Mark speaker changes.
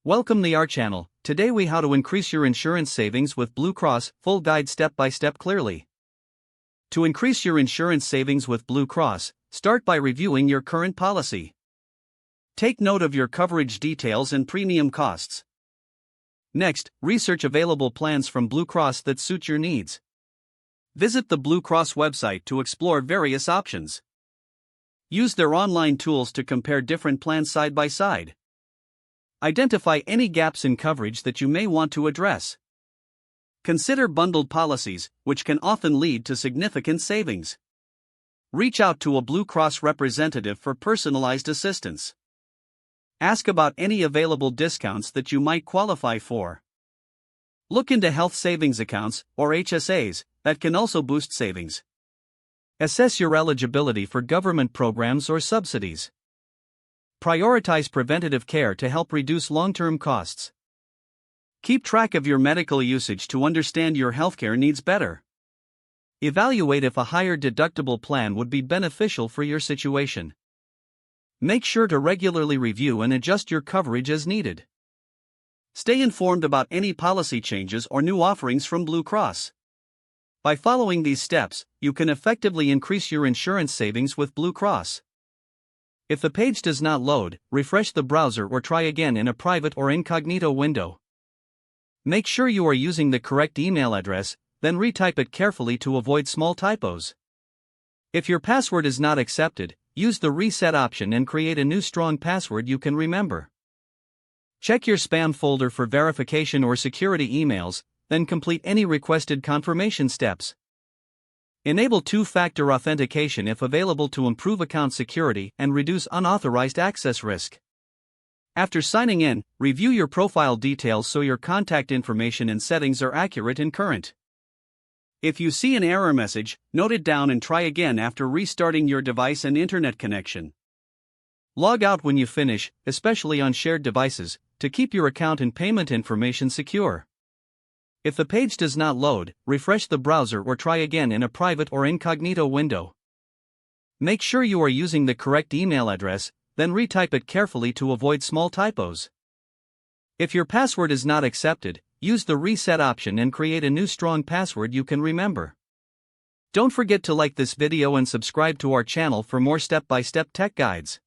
Speaker 1: Welcome to our channel. Today we how to increase your insurance savings with Blue Cross, full guide step by step clearly. To increase your insurance savings with Blue Cross, start by reviewing your current policy. Take note of your coverage details and premium costs. Next, research available plans from Blue Cross that suit your needs. Visit the Blue Cross website to explore various options. Use their online tools to compare different plans side by side. Identify any gaps in coverage that you may want to address. Consider bundled policies, which can often lead to significant savings. Reach out to a Blue Cross representative for personalized assistance. Ask about any available discounts that you might qualify for. Look into health savings accounts, or HSAs, that can also boost savings. Assess your eligibility for government programs or subsidies. Prioritize preventative care to help reduce long-term costs. Keep track of your medical usage to understand your healthcare needs better. Evaluate if a higher deductible plan would be beneficial for your situation. Make sure to regularly review and adjust your coverage as needed. Stay informed about any policy changes or new offerings from Blue Cross. By following these steps, you can effectively increase your insurance savings with Blue Cross. If the page does not load, refresh the browser or try again in a private or incognito window. Make sure you are using the correct email address, then retype it carefully to avoid small typos. If your password is not accepted, use the reset option and create a new strong password you can remember. Check your spam folder for verification or security emails, then complete any requested confirmation steps. Enable two-factor authentication if available to improve account security and reduce unauthorized access risk. After signing in, review your profile details so your contact information and settings are accurate and current. If you see an error message, note it down and try again after restarting your device and internet connection. Log out when you finish, especially on shared devices, to keep your account and payment information secure. If the page does not load, refresh the browser or try again in a private or incognito window. Make sure you are using the correct email address, then retype it carefully to avoid small typos. If your password is not accepted, use the reset option and create a new strong password you can remember. Don't forget to like this video and subscribe to our channel for more step-by-step tech guides.